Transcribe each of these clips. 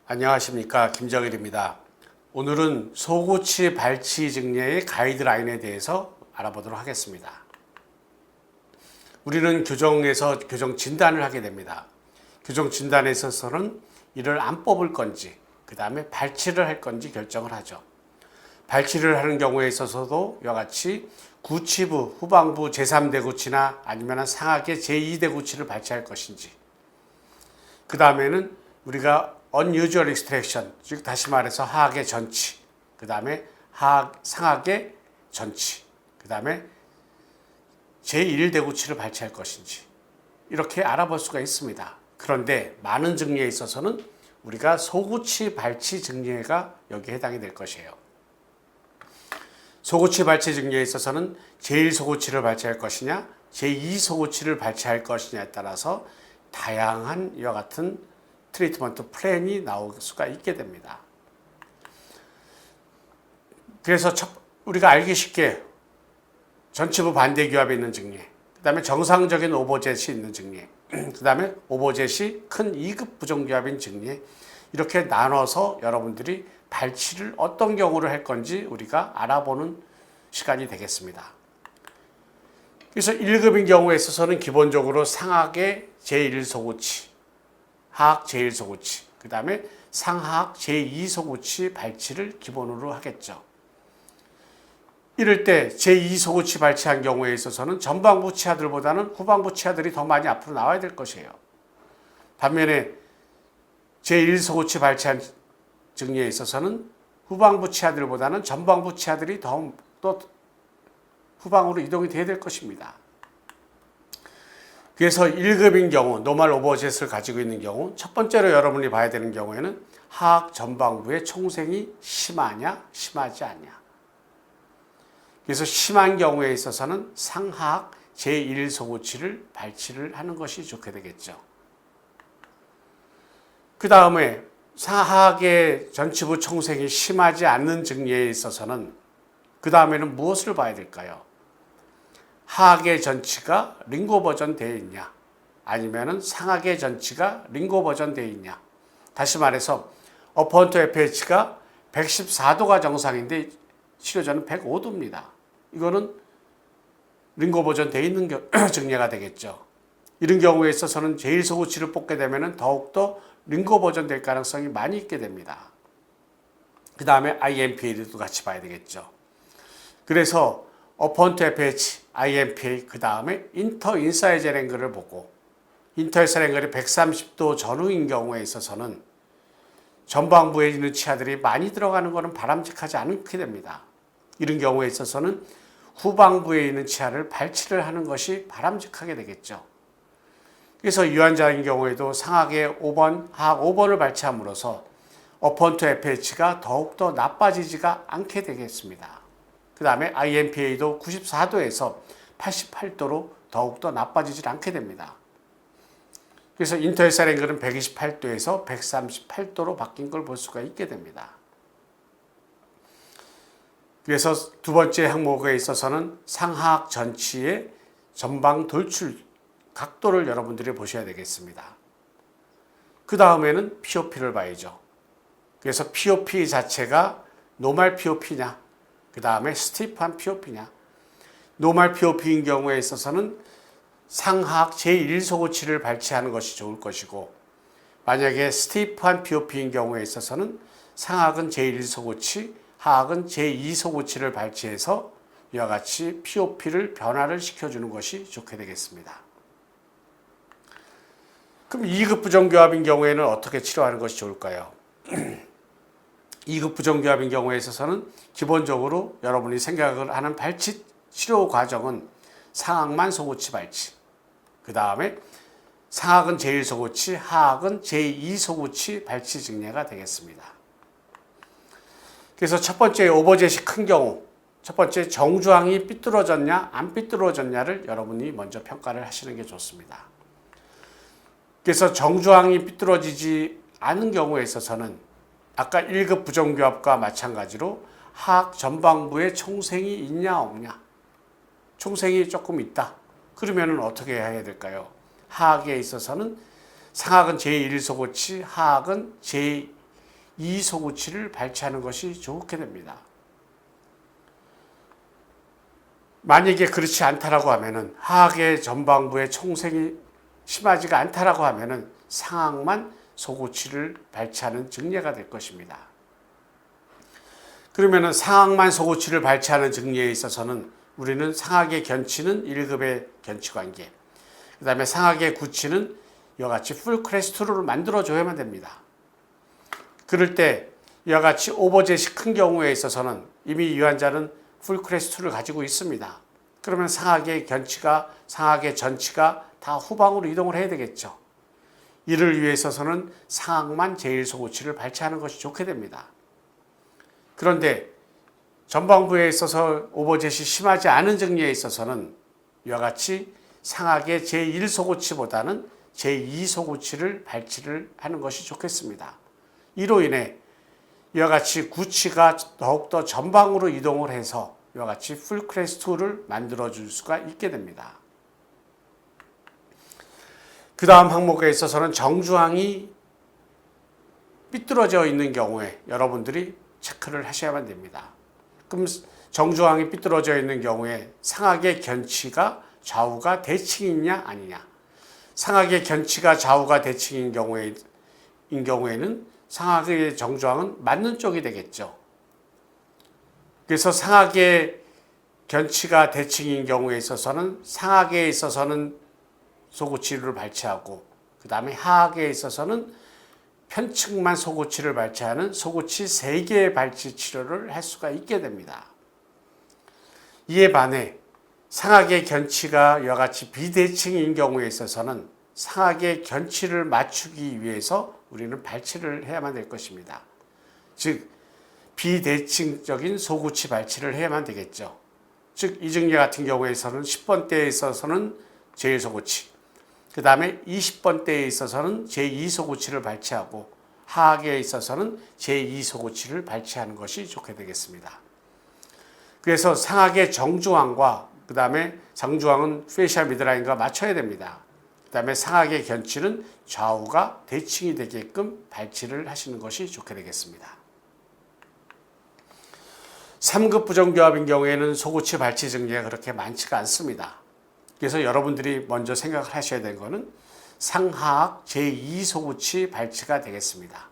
안녕하십니까, 김정일입니다. 오늘은 소고치 발치 증례의 가이드라인에 대해서 알아보도록 하겠습니다. 우리는 교정에서 교정 진단을 하게 됩니다. 교정 진단에 있어서는 이를 안 뽑을 건지 그 다음에 발치를 할 건지 결정을 하죠. 발치를 하는 경우에 있어서도 이와 같이 구치부, 후방부 제3대구치나 아니면 상하계 제2대구치를 발치할 것인지, 그 다음에는 우리가 unusual extraction, 즉 다시 말해서 하악의 전치, 그 다음에 상하계 전치, 그 다음에 제1대구치를 발치할 것인지 이렇게 알아볼 수가 있습니다. 그런데 많은 증례에 있어서는 우리가 소구치 발치 증례가 여기에 해당이 될 것이에요. 소구치 발치 증례에 있어서는 제1소구치를 발치할 것이냐 제2소구치를 발치할 것이냐에 따라서 다양한 이와 같은 트리트먼트 플랜이 나올 수가 있게 됩니다. 그래서 우리가 알기 쉽게 전치부 반대 규합이 있는 증례, 그 다음에 정상적인 오버젯이 있는 증례, 그 다음에 오버젯이 큰 2급 부정규합인 증례, 이렇게 나눠서 여러분들이 발치를 어떤 경우를 할 건지 우리가 알아보는 시간이 되겠습니다. 그래서 1급인 경우에 있어서는 기본적으로 상하계 제1소구치, 하악 제1소구치, 그 다음에 상하악 제2소구치 발치를 기본으로 하겠죠. 이럴 때 제2소구치 발치한 경우에 있어서는 전방부 치아들보다는 후방부 치아들이 더 많이 앞으로 나와야 될 것이에요. 반면에 제1소구치 발치한 증례에 있어서는 후방부 치아들보다는 전방부 치아들이 더 후방으로 이동이 돼야 될 것입니다. 그래서 1급인 경우, 노멀 오버젯을 가지고 있는 경우, 첫 번째로 여러분이 봐야 되는 경우에는 하악 전방부의 총생이 심하냐, 심하지 않냐. 그래서 심한 경우에 있어서는 상하악 제1소구치를 발치를 하는 것이 좋게 되겠죠. 그 다음에 상하악의 전치부 총생이 심하지 않는 증례에 있어서는 그 다음에는 무엇을 봐야 될까요? 하악의 전치가 링고 버전 되어 있냐, 아니면은 상하계 전치가 링고 버전 되어 있냐. 다시 말해서 어퍼언터 FH가 114도가 정상인데 치료전은 105도입니다. 이거는 링고 버전 되어 있는 증례가 되겠죠. 이런 경우에 있어서는 제1소구치를 뽑게 되면 더욱더 링고 버전 될 가능성이 많이 있게 됩니다. 그 다음에 IMPA도 같이 봐야 되겠죠. 그래서 어퍼언터 FH, IMPA, 그 다음에 인터 인사이젤 앵글을 보고, 인터 인사이젤 앵글이 130도 전후인 경우에 있어서는 전방부에 있는 치아들이 많이 들어가는 것은 바람직하지 않게 됩니다. 이런 경우에 있어서는 후방부에 있는 치아를 발치를 하는 것이 바람직하게 되겠죠. 그래서 이 환자인 경우에도 상하계 5번, 하악 5번을 발치함으로써 어퍼언터 FH가 더욱더 나빠지지가 않게 되겠습니다. 그 다음에 IMPA도 94도에서 88도로 더욱더 나빠지질 않게 됩니다. 그래서 인터에살 앵글은 128도에서 138도로 바뀐 걸 볼 수가 있게 됩니다. 그래서 두 번째 항목에 있어서는 상하악 전치의 전방 돌출 각도를 여러분들이 보셔야 되겠습니다. 그 다음에는 POP를 봐야죠. 그래서 POP 자체가 노멀 POP냐, 그 다음에 스티프한 POP냐. 노멀 POP인 경우에 있어서는 상하악 제1소구치를 발치하는 것이 좋을 것이고, 만약에 스티프한 POP인 경우에 있어서는 상하악은 제1소구치, 하악은 제2소구치를 발치해서 이와 같이 POP를 변화를 시켜주는 것이 좋게 되겠습니다. 그럼 2급 부정교합인 경우에는 어떻게 치료하는 것이 좋을까요? 2급 부정교합인 경우에 있어서는 기본적으로 여러분이 생각을 하는 발치 치료 과정은 상하악만 소구치 발치, 그 다음에 상하악은 제1소구치, 하악은 제2소구치 발치 증례가 되겠습니다. 그래서 첫 번째 오버젯이 큰 경우, 첫 번째 정주항이 삐뚤어졌냐 안 삐뚤어졌냐를 여러분이 먼저 평가를 하시는 게 좋습니다. 그래서 정주항이 삐뚤어지지 않은 경우에 있어서는 아까 1급 부정교합과 마찬가지로 하악 전방부에 총생이 있냐 없냐, 총생이 조금 있다. 그러면 어떻게 해야 될까요? 하악에 있어서는 상하악은 제1소구치, 하악은 제2 소구치를 발치하는 것이 좋게 됩니다. 만약에 그렇지 않다라고 하면은 하악의 전방부의 총생이 심하지가 않다라고 하면은 상악만 소구치를 발치하는 증례가 될 것입니다. 그러면은 상악만 소구치를 발치하는 증례에 있어서는 우리는 상악의 견치는 1급의 견치관계, 그 다음에 상악의 구치는 이와 같이 풀크레스트를 만들어줘야만 됩니다. 그럴 때 이와 같이 오버젯이 큰 경우에 있어서는 이미 이 환자는 풀크레스트를 가지고 있습니다. 그러면 상악의 견치가, 상악의 전치가 다 후방으로 이동을 해야 되겠죠. 이를 위해 있어서는 상악만 제1소구치를 발치하는 것이 좋게 됩니다. 그런데 전방부에 있어서 오버젯이 심하지 않은 증례에 있어서는 이와 같이 상악의 제1소구치보다는 제2소구치를 발치를 하는 것이 좋겠습니다. 이로 인해 이와 같이 구치가 더욱더 전방으로 이동을 해서 이와 같이 풀크레스트를 만들어줄 수가 있게 됩니다. 그 다음 항목에 있어서는 정주항이 삐뚤어져 있는 경우에 여러분들이 체크를 하셔야만 됩니다. 그럼 정주항이 삐뚤어져 있는 경우에 상악의 견치가 좌우가 대칭이냐 아니냐. 상악의 견치가 좌우가 대칭인 경우에는 상악의 정주항은 맞는 쪽이 되겠죠. 그래서 상악의 견치가 대칭인 경우에 있어서는 상악에 있어서는 소구치를 발치하고 그 다음에 하악에 있어서는 편측만 소구치를 발치하는 소구치 3개의 발치 치료를 할 수가 있게 됩니다. 이에 반해 상악의 견치가 이와 같이 비대칭인 경우에 있어서는 상악의 견치를 맞추기 위해서 우리는 발치를 해야만 될 것입니다. 즉 비대칭적인 소구치 발치를 해야만 되겠죠. 즉 이 증례 같은 경우에서는 10번대에 있어서는 제1소구치, 그 다음에 20번대에 있어서는 제2소구치를 발치하고 하악에 있어서는 제2소구치를 발치하는 것이 좋게 되겠습니다. 그래서 상악의 정주항과 그 다음에 정주항은 페이셜 미드라인과 맞춰야 됩니다. 그 다음에 상악의 견치는 좌우가 대칭이 되게끔 발치를 하시는 것이 좋게 되겠습니다. 3급 부정교합인 경우에는 소구치 발치 증례가 그렇게 많지가 않습니다. 그래서 여러분들이 먼저 생각을 하셔야 되는 것은 상하악 제2소구치 발치가 되겠습니다.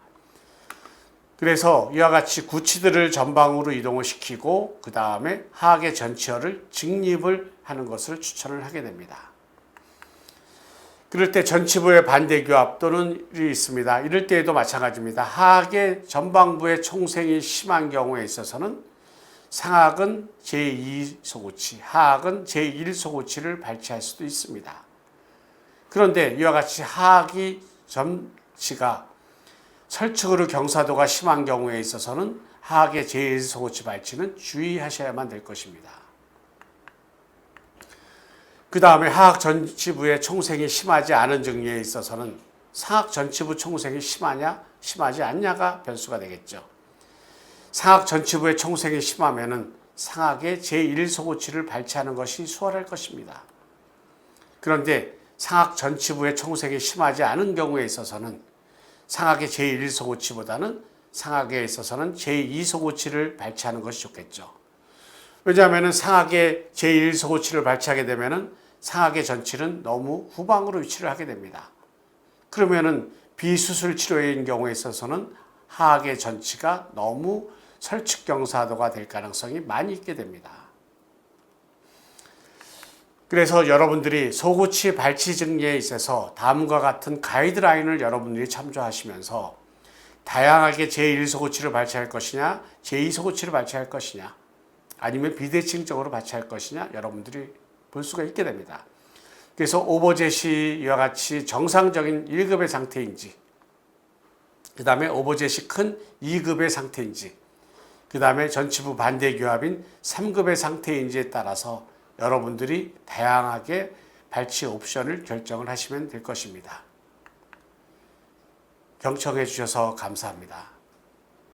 그래서 이와 같이 구치들을 전방으로 이동을 시키고 그 다음에 하악의 전치어를 직립을 하는 것을 추천을 하게 됩니다. 그럴 때 전치부의 반대교합 또는 있습니다. 이럴 때에도 마찬가지입니다. 하악의 전방부의 총생이 심한 경우에 있어서는 상악은 제2소구치, 하악은 제1소구치를 발치할 수도 있습니다. 그런데 이와 같이 하악이 전치가 설측으로 경사도가 심한 경우에 있어서는 하악의 제1소구치 발치는 주의하셔야만 될 것입니다. 그 다음에 하악 전치부의 총생이 심하지 않은 증례에 있어서는 상악 전치부 총생이 심하냐, 심하지 않냐가 변수가 되겠죠. 상악 전치부의 총생이 심하면은 상악의 제1소구치를 발치하는 것이 수월할 것입니다. 그런데 상악 전치부의 총생이 심하지 않은 경우에 있어서는 상악의 제1소구치보다는 상악에 있어서는 제2소구치를 발치하는 것이 좋겠죠. 왜냐하면 상악의 제1소구치를 발치하게 되면 상악의 전치는 너무 후방으로 위치를 하게 됩니다. 그러면은 비수술 치료인 경우에 있어서는 하악의 전치가 너무 설측 경사도가 될 가능성이 많이 있게 됩니다. 그래서 여러분들이 소구치 발치 증례에 있어서 다음과 같은 가이드라인을 여러분들이 참조하시면서 다양하게 제1소구치를 발치할 것이냐, 제2소구치를 발치할 것이냐, 아니면 비대칭적으로 발치할 것이냐 여러분들이 볼 수가 있게 됩니다. 그래서 오버젯이 이와 같이 정상적인 1급의 상태인지, 그 다음에 오버젯이 큰 2급의 상태인지, 그 다음에 전치부 반대교합인 3급의 상태인지에 따라서 여러분들이 다양하게 발치 옵션을 결정을 하시면 될 것입니다. 경청해 주셔서 감사합니다.